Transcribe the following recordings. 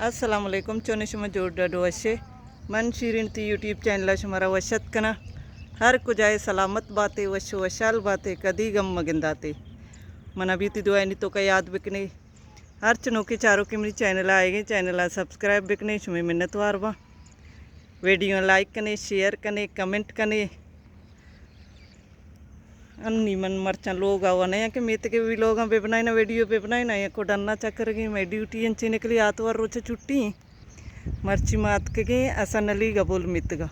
अस्सलामुअलैकुम चोने शुमा जोड़ वशे मन शीरिन ती यूट्यूब चैनल शुमारा वशत कना हर कुजाए सलामत बातें वश वशाल बातें कदी गम मगिंदाते मन अभी ती दुआ तो का याद बिकने हर चनों के चारों के मेरी चैनल आएगी चैनल सब्सक्राइब बिकने शुमे मिन्नतवार बा वीडियो लाइक कने शेयर कने कमेंट कने अन्नी मन मरचा लोग आवाने कि मेत के भी लोग पे बनाए ना वीडियो पे बनाए ना को डरना चक्कर गई मैं ड्यूटी अंची निकली आतवार रोज छुट्टी मर्ची मात के गए हसन अली गबोल मितगा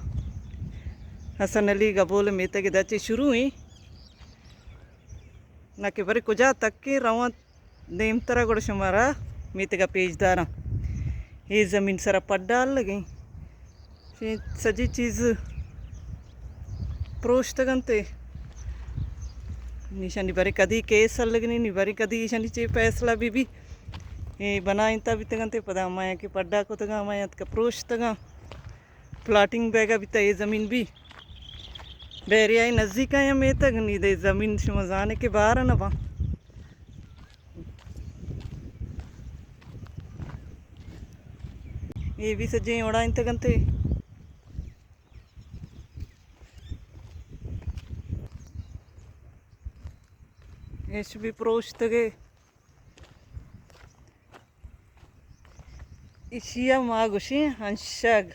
हसन अली गबोल मित के दचे शुरू हुई ना कि बरे कुजा तक के रवा देम तरह गुड़ शुमारा मितगा पेजदारा ये ज़मीन सरा पट डाल लगी सजी चीज़ प्रोश तगनते निशानी बारी कदी केस लगनी नी बारी कदी निशानी चे फैसला भी ये बना इंता भी तगनते पदा माया के पड्डा को तगा माया का प्रोश तगा प्लाटिंग बैगा भी ये ज़मीन भी बैरिया नज़दीक आया मैं तक नहीं दे ज़मीन शुमजाने के बाहर ना वहाँ ये भी सजे ओड़ा इन तगनते एश भी प्रोश तगे इशिया मागुशी हंशाग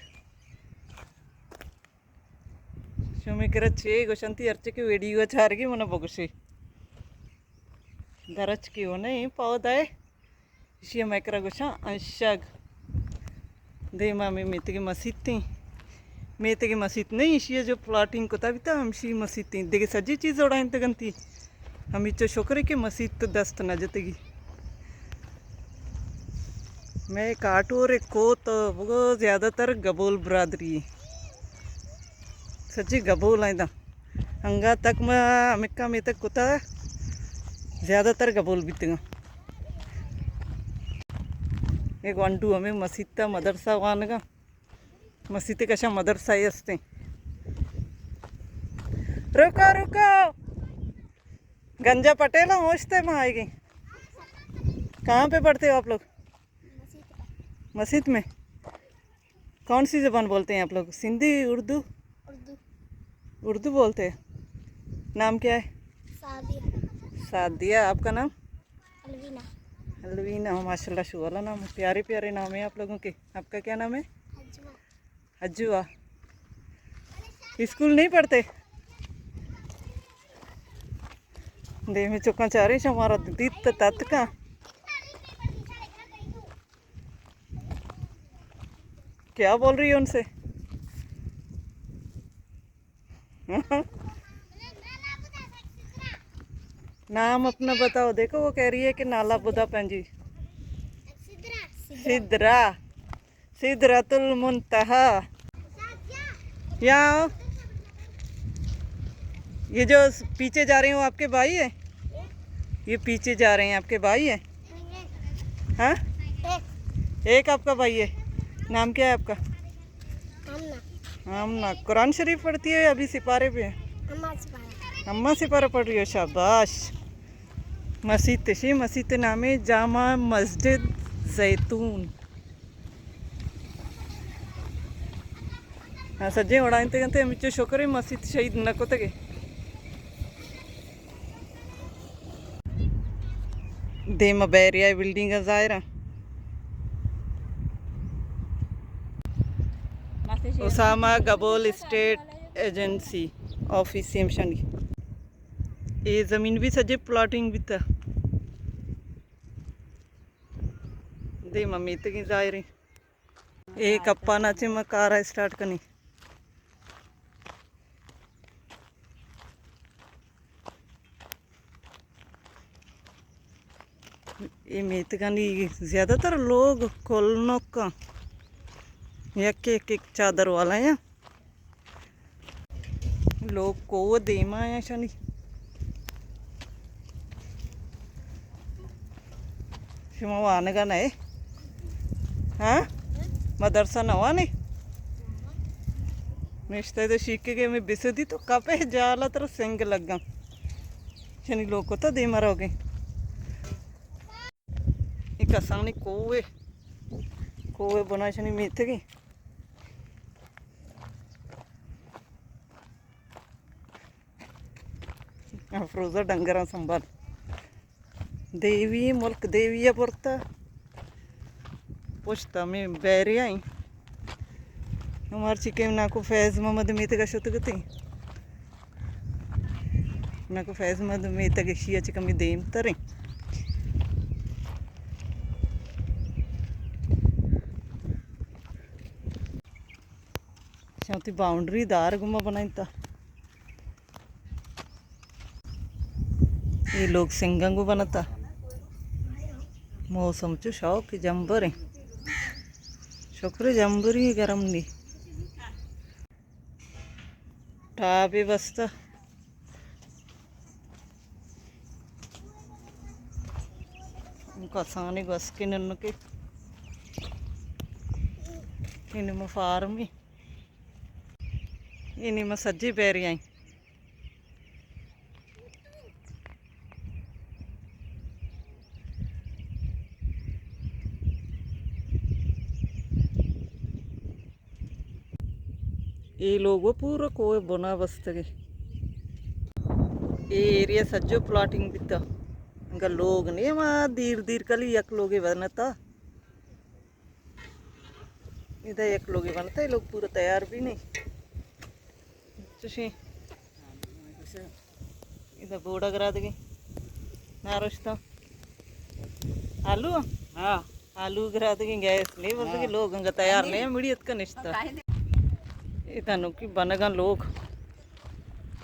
शुमे करा चे गोशंती अर्चे के वीडियो चारगी मना बगुशी दरच की हो नहीं पौधा है इशिया मैकरा गोशा हंशाग दे मामी मेते की मस्जिद थी मेते की मस्जिद नहीं इशिया जो प्लाटिंग को तभी था हमशी मस्जिद थी देखे सजी चीज़ उड़ा इन तगनती हम इच्छो शुक्र कि मस्जिद तो दस्त न जतगी मैं काटोर को तो वो ज़्यादातर गबोल बरादरी सच्ची गबोल आइंदा हंगा तक मैं अमिका में तक कुता ज़्यादातर गबोल बीतेगा एक वंडू हमें मस्जिद मदरसा वानगा मस्जिद कशा मदरसा ही असते रुको रुको गंजा पटेल होशते में आएगी कहाँ पे पढ़ते हो आप लोग मस्जिद में कौन सी ज़बान बोलते हैं आप लोग सिंधी उर्दू उर्दू बोलते हैं नाम क्या है सादिया आपका नाम अलवीना माशाल्लाह शुवाला नाम प्यारे प्यारे नाम है आप लोगों के आपका क्या नाम है अज्जुआ स्कूल नहीं पढ़ते दे में चुका चाह रही हमारा दित तत् का क्या बोल रही है उनसे नाम अपना बताओ देखो वो कह रही है कि नाला बुदा पंजी सिद्रा सिद्रतुल मुंतहा यहाँ ये जो पीछे जा रहे हैं वो आपके भाई है ये पीछे जा रहे हैं आपके भाई है हाँ एक आपका भाई है नाम क्या है आपका आमना कुरान शरीफ पढ़ती है अभी सिपारे पे अम्मा सिपारा पढ़ रही हो शाबाश मस्जिद नाम है जामा मस्जिद जैतून हाँ सज्जे उड़ाते कहते हम शुक्र मस्जिद शहीद न को तगे देम बैरिया बिल्डिंग ज़ायरा उसामा गबोल स्टेट एजेंसी ऑफिस सेमशनी ये ज़मीन भी सजे प्लॉटिंग भी था दे मम्मी तक ज़ायरे एक अप्पा नाचे मैं कार स्टार्ट करनी ये मेतगानी ज़्यादातर लोग खोलनों का एक चादर वाला है लोग को वो देमा है शनि शुमा आने का नहीं हाँ मदरसा नवा नहीं निश्चित तो सीख के मैं बिसदी तो कपे जाला तर सिंग लगा शनि लोग को तो देमा रहोगे एक आसानी कोवे कोवे बनाशनी मीथगी अफरोजा डंगरा संभाल देवी मुल्क देवी पुरता पुछता मैं बैरी आई हमार चिके नाको फैज मोहम्मद मीत का शुतगती नाको फैज मोहम्मद मीत के शिया चिकमी देम तरे शांति बाउंड्री दार गुमा बनाईता ये लोग सिंगंगू बनता मौसम चो शौक जंबर है शुक्र जंबरी गरम नी टाबे बसता कसानी बस के नन्नु के इनमें फार्म ही इनमें सज्जी पैरी आई ये लोग पूरा कोई बना बसते ये एरिया सज्जो प्लॉटिंग बिता इंका लोग नहीं वहाँ दीर दीर कली एक लोग बनता इधर एक लोग बनता ये लोग पूरा तैयार भी नहीं इधर बोड़ा करा देगी ना रोशता आलू हाँ आलू करा देगी गैस नहीं बोलते लोग इंका तैयार नहीं मीडियत का निश्ता इधर नुकी बनगा लोग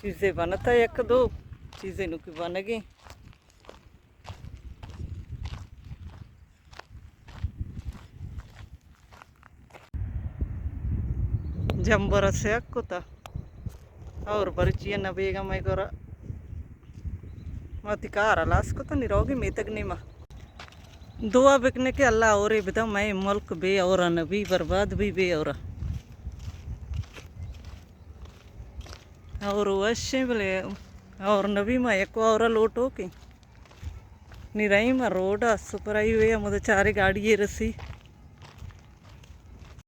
चीज़ें बनता एक दो चीज़ें नुकी बन गई जंबर से अक्कोता और बरचिया न बेगा मैं कोरा मती कार लास को तो निरोगी मैं तक नहीं माँ दुआ बिकने के अल्लाह और बता मैं मुल्क बे और नबी बर्बाद भी बे और वश्य बोले और नबी माँ एक और लोट हो के निराई माँ रोड सुपराई हुए मुझे चारे गाड़ी रसी